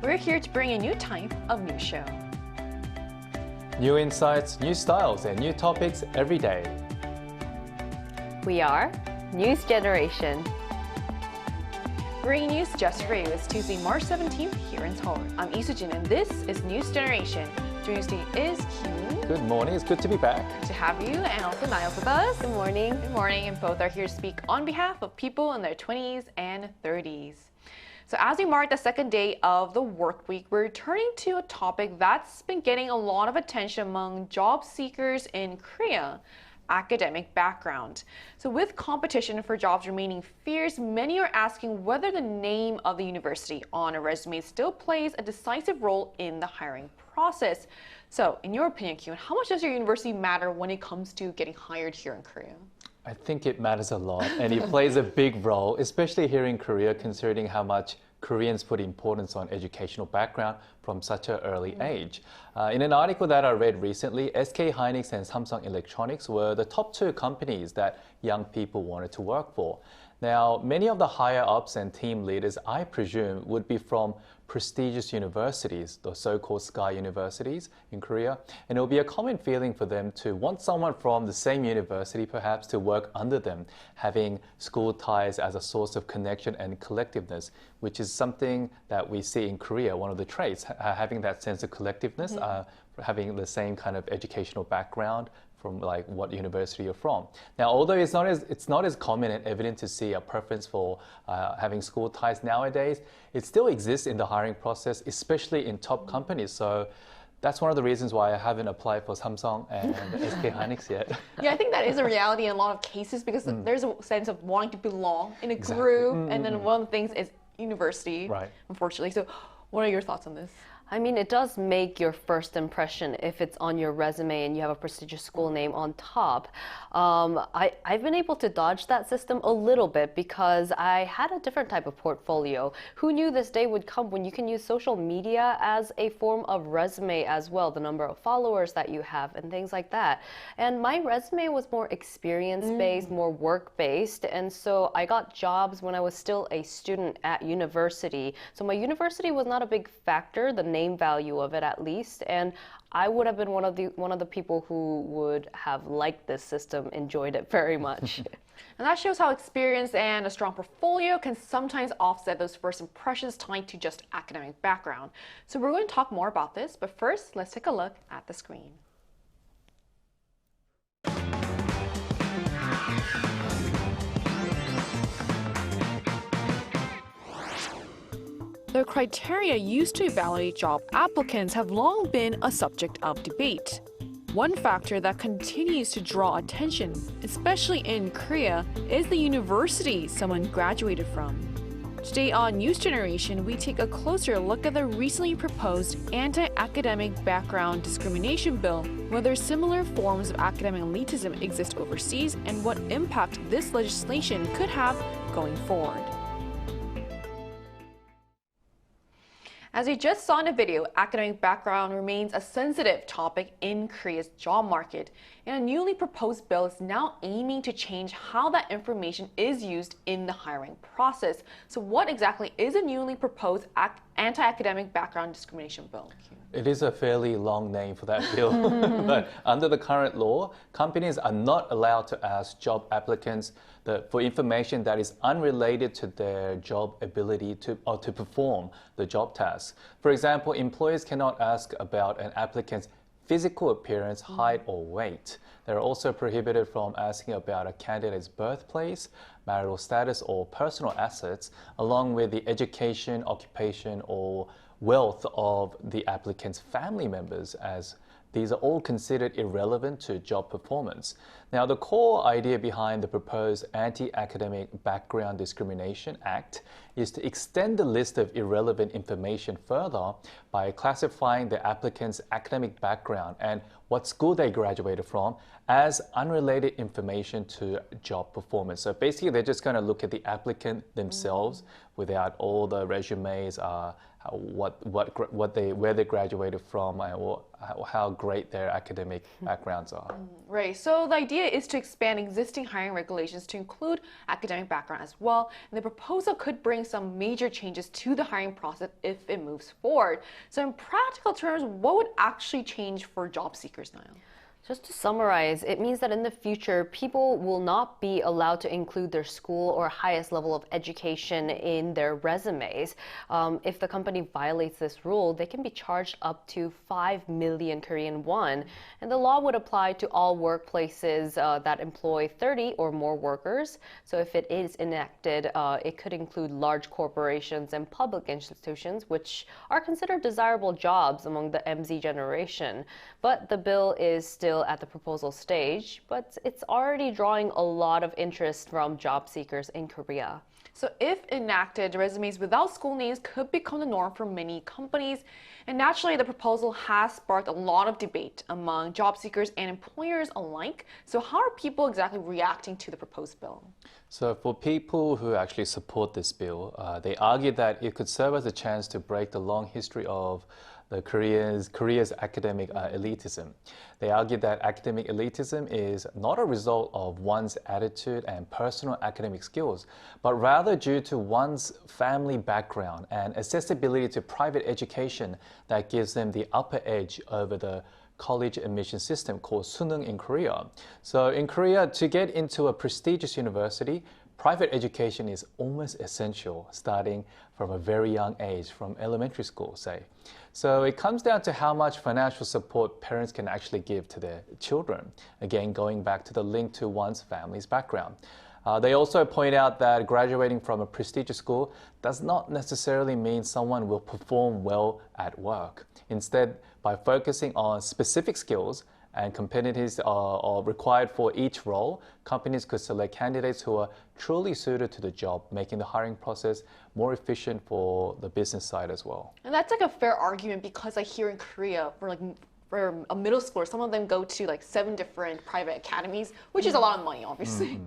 We're here to bring a new type of news show. New insights, new styles, and new topics every day. We are News Generation. Bringing news just for you. It's Tuesday, March 17th here in Seoul. I'm Isujin, and this is News Generation. Joining us today is Kyun. Good morning. It's good to be back. Good to have you, and also Niles with us. Good morning. Good morning, and both are here to speak on behalf of people in their 20s and 30s. So as we mark the second day of the work week, we're turning to a topic that's been getting a lot of attention among job seekers in Korea: academic background. So with competition for jobs remaining fierce, many are asking whether the name of the university on a resume still plays a decisive role in the hiring process. So in your opinion, Kyun, how much does your university matter when it comes to getting hired here in Korea? I think it matters a lot, and it plays a big role, especially here in Korea, considering how much Koreans put importance on educational background from such an early age. In an article that I read recently, SK Hynix and Samsung Electronics were the top two companies that young people wanted to work for. Now, many of the higher ups and team leaders, I presume, would be from prestigious universities, the so-called Sky universities in Korea. And it will be a common feeling for them to want someone from the same university, perhaps, to work under them, having school ties as a source of connection and collectiveness, which is something that we see in Korea, one of the traits, having that sense of collectiveness, having the same kind of educational background from like what university you're from. Now, although it's not as common and evident to see a preference for having school ties nowadays, it still exists in the hiring process, especially in top companies. So that's one of the reasons why I haven't applied for Samsung and SK Hynix yet. Yeah, I think that is a reality in a lot of cases because there's a sense of wanting to belong in a group, and then one of the things is university, Right. Unfortunately. So what are your thoughts on this? I mean, it does make your first impression if it's on your resume and you have a prestigious school name on top. I've been able to dodge that system a little bit because I had a different type of portfolio. Who knew this day would come when you can use social media as a form of resume as well, the number of followers that you have and things like that. And my resume was more experience-based, more work-based, and so I got jobs when I was still a student at university. So my university was not a big factor, the name value of it at least, and I would have been one of the people who would have liked this system, enjoyed it very much. And that shows how experience and a strong portfolio can sometimes offset those first impressions tied to just academic background. So we're going to talk more about this, but first, let's take a look at the screen. The criteria used to evaluate job applicants have long been a subject of debate. One factor that continues to draw attention, especially in Korea, is the university someone graduated from. Today on News Generation, we take a closer look at the recently proposed anti-academic background discrimination bill, whether similar forms of academic elitism exist overseas, and what impact this legislation could have going forward. As we just saw in the video, academic background remains a sensitive topic in Korea's job market, and a newly proposed bill is now aiming to change how that information is used in the hiring process. So what exactly is a newly proposed anti-academic background discrimination bill? It is a fairly long name for that bill, but under the current law, companies are not allowed to ask job applicants for information that is unrelated to their job ability to perform the job tasks. For example, employers cannot ask about an applicant's physical appearance, height, or weight. They're also prohibited from asking about a candidate's birthplace, marital status, or personal assets, along with the education, occupation, or wealth of the applicant's family members, as these are all considered irrelevant to job performance. Now, the core idea behind the proposed Anti-Academic Background Discrimination Act is to extend the list of irrelevant information further by classifying the applicant's academic background and what school they graduated from as unrelated information to job performance. So basically, they're just going to look at the applicant themselves without all the resumes, where they graduated from, and how great their academic backgrounds are. Right. So the idea is to expand existing hiring regulations to include academic background as well. And the proposal could bring some major changes to the hiring process if it moves forward. So in practical terms, what would actually change for job seekers now? Just to summarize, it means that in the future, people will not be allowed to include their school or highest level of education in their resumes. If the company violates this rule, they can be charged up to 5 million Korean won. And the law would apply to all workplaces that employ 30 or more workers. So if it is enacted, it could include large corporations and public institutions, which are considered desirable jobs among the MZ generation. But the bill is still at the proposal stage, but it's already drawing a lot of interest from job seekers in Korea. So if enacted, resumes without school names could become the norm for many companies. And naturally, the proposal has sparked a lot of debate among job seekers and employers alike. So how are people exactly reacting to the proposed bill? So for people who actually support this bill, they argue that it could serve as a chance to break the long history of Korea's academic elitism. They argue that academic elitism is not a result of one's attitude and personal academic skills, but rather due to one's family background and accessibility to private education that gives them the upper edge over the college admission system called 수능 in Korea. So in Korea, to get into a prestigious university, private education is almost essential, starting from a very young age, from elementary school, say. So it comes down to how much financial support parents can actually give to their children. Again, going back to the link to one's family's background. They also point out that graduating from a prestigious school does not necessarily mean someone will perform well at work. Instead, by focusing on specific skills and competencies are required for each role, companies could select candidates who are truly suited to the job, making the hiring process more efficient for the business side as well. And that's like a fair argument because like here in Korea, for a middle schooler, some of them go to like 7 different private academies, which is a lot of money, obviously.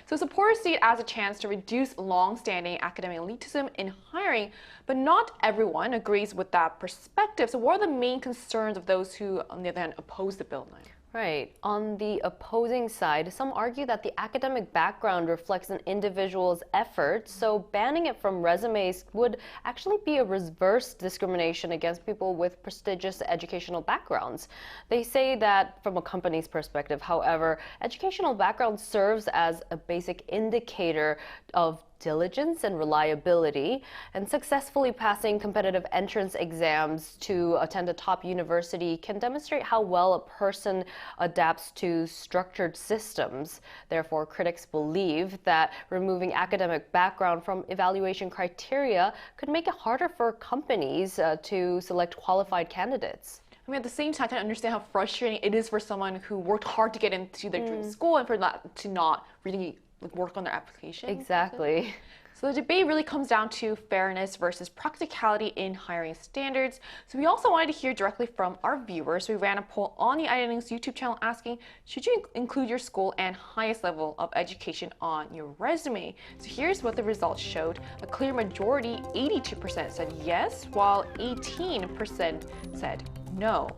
So supporters see it as a chance to reduce long-standing academic elitism in hiring, but not everyone agrees with that perspective. So what are the main concerns of those who, on the other hand, oppose the bill now? Right. On the opposing side, some argue that the academic background reflects an individual's effort, so banning it from resumes would actually be a reverse discrimination against people with prestigious educational backgrounds. They say that from a company's perspective, however, educational background serves as a basic indicator of diligence and reliability, and successfully passing competitive entrance exams to attend a top university can demonstrate how well a person adapts to structured systems. Therefore, critics believe that removing academic background from evaluation criteria could make it harder for companies to select qualified candidates. I mean, at the same time, I can understand how frustrating it is for someone who worked hard to get into their dream school and for that to not really work on their application. Exactly. So the debate really comes down to fairness versus practicality in hiring standards. So we also wanted to hear directly from our viewers. We ran a poll on the IDNews YouTube channel asking, should you include your school and highest level of education on your resume? So here's what the results showed. A clear majority, 82% said yes, while 18% said no.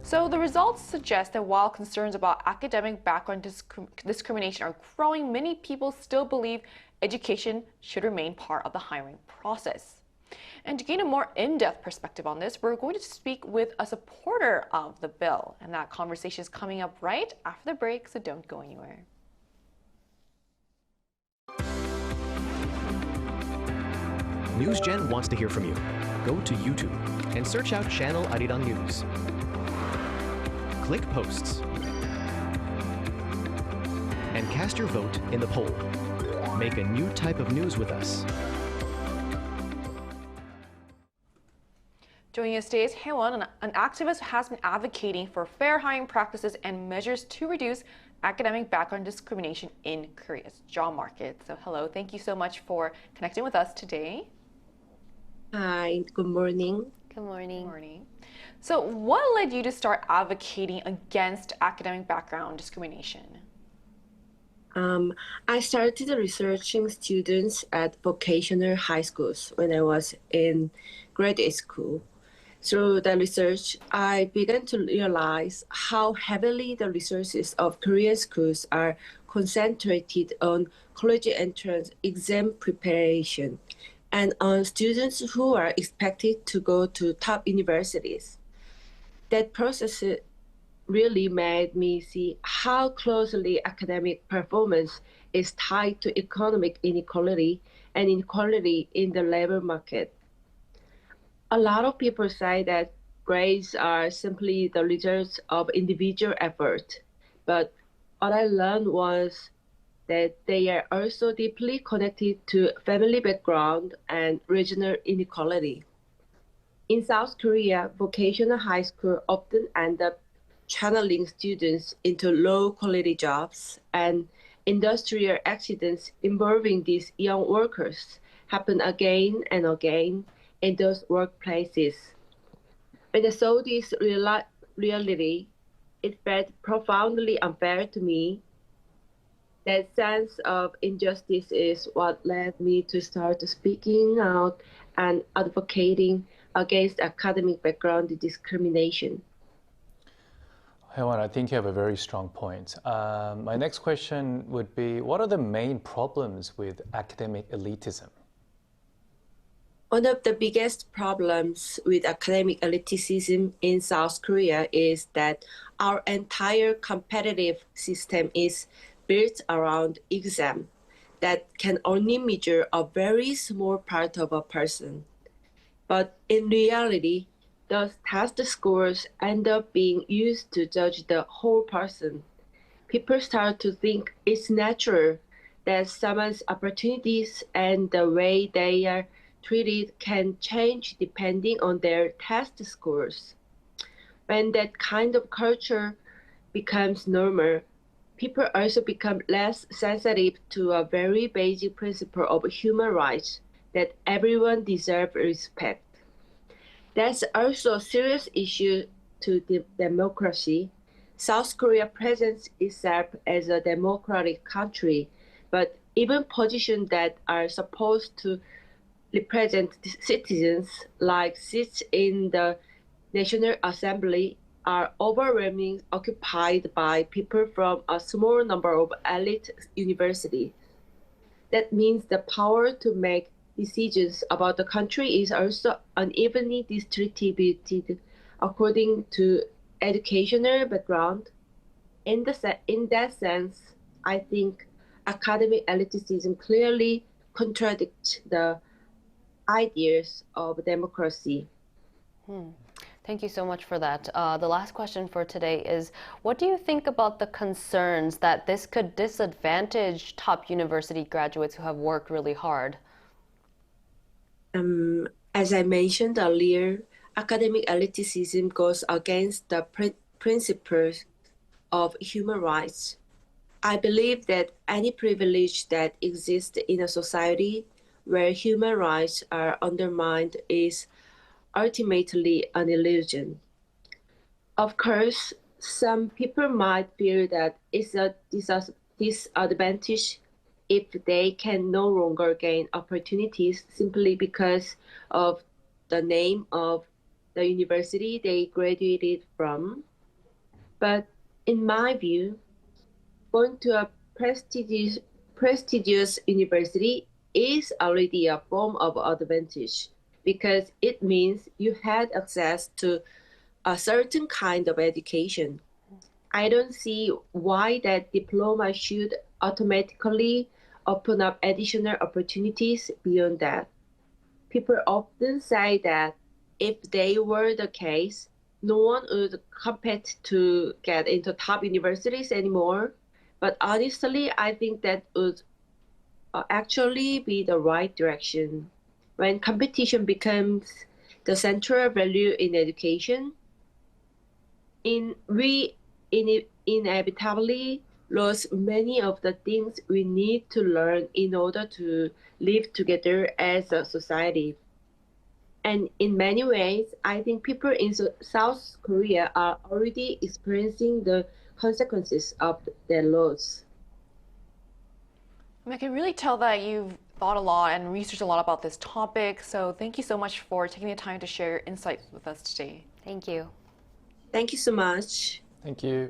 So the results suggest that while concerns about academic background discrimination are growing, many people still believe education should remain part of the hiring process. And to gain a more in-depth perspective on this, we're going to speak with a supporter of the bill. And that conversation is coming up right after the break, so don't go anywhere. NewsGen wants to hear from you. Go to YouTube and search out channel Arirang News. Click Posts and cast your vote in the poll. Make a new type of news with us. Joining us today is Haewon, an activist who has been advocating for fair hiring practices and measures to reduce academic background discrimination in Korea's job market. So hello, thank you so much for connecting with us today. Hi, good morning. Good morning. Good morning. So what led you to start advocating against academic background discrimination? I started researching students at vocational high schools when I was in graduate school. Through the research, I began to realize how heavily the resources of Korean schools are concentrated on college entrance exam preparation and on students who are expected to go to top universities. That process really made me see how closely academic performance is tied to economic inequality and inequality in the labor market. A lot of people say that grades are simply the result of individual effort, but what I learned was that they are also deeply connected to family background and regional inequality. In South Korea, vocational high school often end up channeling students into low-quality jobs, and industrial accidents involving these young workers happen again and again in those workplaces. When I saw this reality, it felt profoundly unfair to me. That sense of injustice is what led me to start speaking out and advocating against academic background discrimination. Hewan, I think you have a very strong point. My next question would be, what are the main problems with academic elitism? One of the biggest problems with academic elitism in South Korea is that our entire competitive system is built around exam that can only measure a very small part of a person. But in reality, those test scores end up being used to judge the whole person. People start to think it's natural that someone's opportunities and the way they are treated can change depending on their test scores. When that kind of culture becomes normal, people also become less sensitive to a very basic principle of human rights that everyone deserves respect. That's also a serious issue to democracy. South Korea presents itself as a democratic country, but even positions that are supposed to represent citizens, like seats in the National Assembly, are overwhelmingly occupied by people from a small number of elite universities. That means the power to make decisions about the country is also unevenly distributed according to educational background. In that sense, I think academic elitism clearly contradicts the ideas of democracy. Thank you so much for that. The last question for today is, what do you think about the concerns that this could disadvantage top university graduates who have worked really hard? As I mentioned earlier, academic elitism goes against the principles of human rights. I believe that any privilege that exists in a society where human rights are undermined is ultimately an illusion. Of course, some people might feel that it's a disadvantage if they can no longer gain opportunities simply because of the name of the university they graduated from. But in my view, going to a prestigious university is already a form of advantage because it means you had access to a certain kind of education. I don't see why that diploma should automatically open up additional opportunities beyond that. People often say that if they were the case, no one would compete to get into top universities anymore. But honestly, I think that would actually be the right direction. When competition becomes the central value in education, we inevitably lose many of the things we need to learn in order to live together as a society. And in many ways, I think people in South Korea are already experiencing the consequences of their laws. I mean, I can really tell that you've thought a lot and researched a lot about this topic. So thank you so much for taking the time to share your insights with us today. Thank you. Thank you so much. Thank you.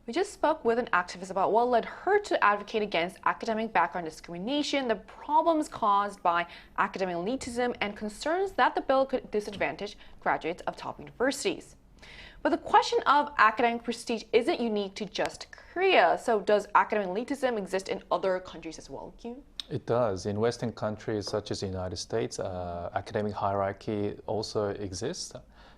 We just spoke with an activist about what led her to advocate against academic background discrimination, the problems caused by academic elitism, and concerns that the bill could disadvantage graduates of top universities. But the question of academic prestige isn't unique to just Korea. So does academic elitism exist in other countries as well, Kyun? It does. In Western countries such as the United States, academic hierarchy also exists.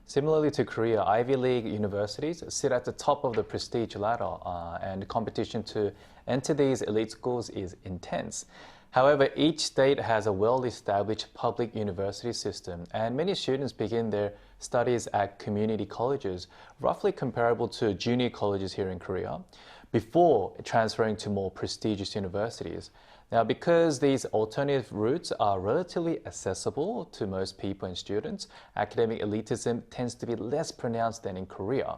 Similarly to Korea, Ivy League universities sit at the top of the prestige ladder, and competition to enter these elite schools is intense. However, each state has a well-established public university system, and many students begin their studies at community colleges, roughly comparable to junior colleges here in Korea, before transferring to more prestigious universities. Now, because these alternative routes are relatively accessible to most people and students, academic elitism tends to be less pronounced than in Korea.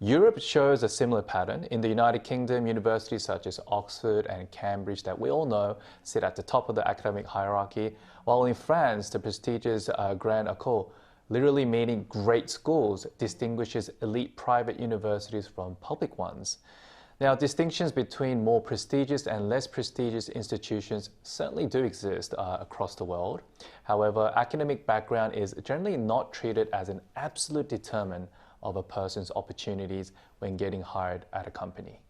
Europe shows a similar pattern. In the United Kingdom, universities such as Oxford and Cambridge that we all know sit at the top of the academic hierarchy, while in France, the prestigious Grand École, literally meaning great schools, distinguishes elite private universities from public ones. Now, distinctions between more prestigious and less prestigious institutions certainly do exist across the world. However, academic background is generally not treated as an absolute determinant of a person's opportunities when getting hired at a company.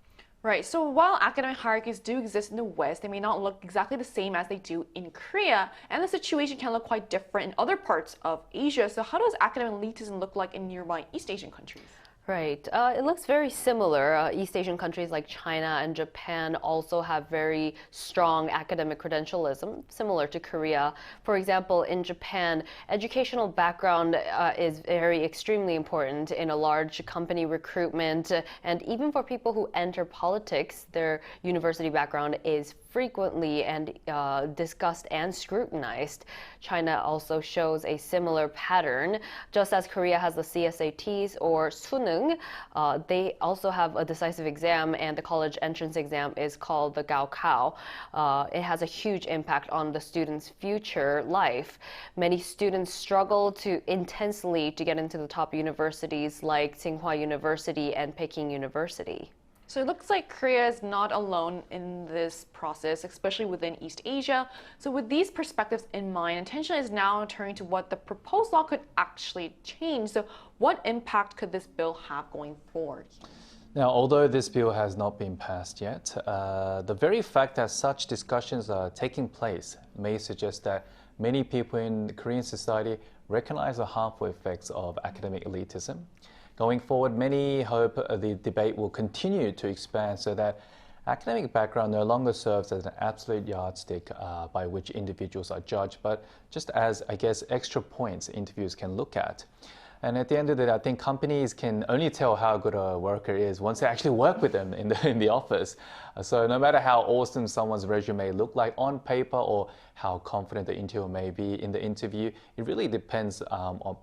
Right, so while academic hierarchies do exist in the West, they may not look exactly the same as they do in Korea, and the situation can look quite different in other parts of Asia. So how does academic elitism look like in nearby East Asian countries? Right. It looks very similar. East Asian countries like China and Japan also have very strong academic credentialism, similar to Korea. For example, in Japan, educational background is extremely important in a large company recruitment. And even for people who enter politics, their university background is frequently and discussed and scrutinized. China also shows a similar pattern. Just as Korea has the CSATs or 수능, they also have a decisive exam, and the college entrance exam is called the Gaokao. It has a huge impact on the student's future life. Many students struggle intensely to get into the top universities like Tsinghua University and Peking University. So it looks like Korea is not alone in this process, especially within East Asia. So with these perspectives in mind, attention is now turning to what the proposed law could actually change. So what impact could this bill have going forward? Now, although this bill has not been passed yet, the very fact that such discussions are taking place may suggest that many people in Korean society recognize the harmful effects of academic elitism. Going forward, many hope the debate will continue to expand so that academic background no longer serves as an absolute yardstick by which individuals are judged, but just as, I guess, extra points interviews can look at. And at the end of the day, I think companies can only tell how good a worker is once they actually work with them in the office. So no matter how awesome someone's resume look like on paper or how confident the interviewer may be in the interview, it really depends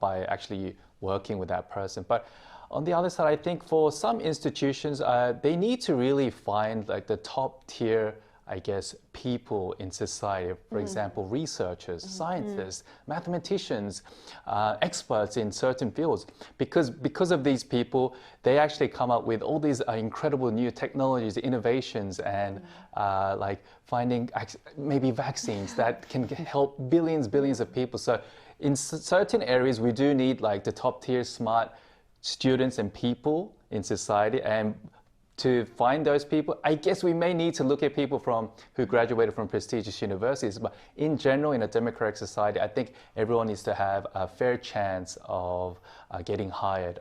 by actually working with that person. But on the other side, I think for some institutions, they need to really find like the top tier, I guess, people in society. For example, researchers, scientists, mathematicians, experts in certain fields. Because of these people, they actually come up with all these incredible new technologies, innovations, and like finding maybe vaccines that can help billions of people. So in certain areas, we do need like the top tier smart students and people in society, and to find those people, I guess we may need to look at people who graduated from prestigious universities. But in general, in a democratic society, I think everyone needs to have a fair chance of getting hired,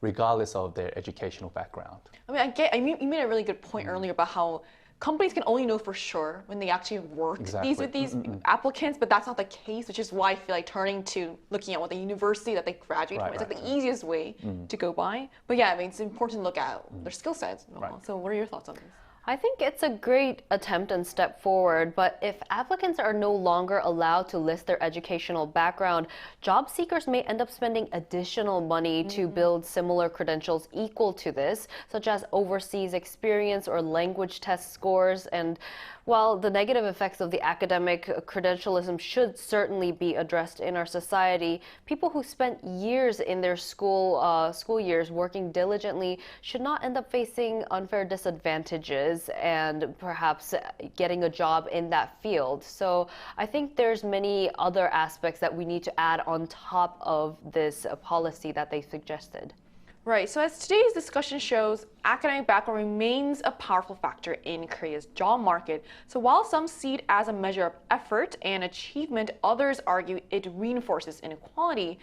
regardless of their educational background. I mean, you made a really good point earlier about how companies can only know for sure when they actually work with these applicants, but that's not the case, which is why I feel like turning to looking at what the university that they graduate from is like the easiest way to go by. But yeah, I mean, it's important to look at their skill sets. So what are your thoughts on this? I think it's a great attempt and step forward, but if applicants are no longer allowed to list their educational background, job seekers may end up spending additional money to build similar credentials equal to this, such as overseas experience or language test scores. And while the negative effects of the academic credentialism should certainly be addressed in our society, people who spent years in their school years working diligently should not end up facing unfair disadvantages and perhaps getting a job in that field. So I think there's many other aspects that we need to add on top of this policy that they suggested. Right, so as today's discussion shows, academic background remains a powerful factor in Korea's job market. So while some see it as a measure of effort and achievement, others argue it reinforces inequality.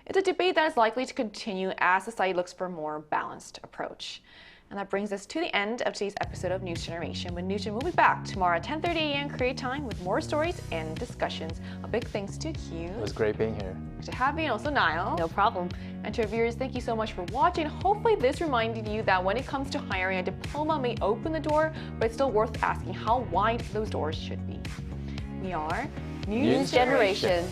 It's a debate that is likely to continue as society looks for a more balanced approach. And that brings us to the end of today's episode of News Generation. But News Gen will be back tomorrow at 10:30 a.m. Korea time with more stories and discussions. A big thanks to Q. It was great being here. To have you and also Niall. No problem. And to our viewers, thank you so much for watching. Hopefully this reminded you that when it comes to hiring, a diploma may open the door, but it's still worth asking how wide those doors should be. We are News Generation.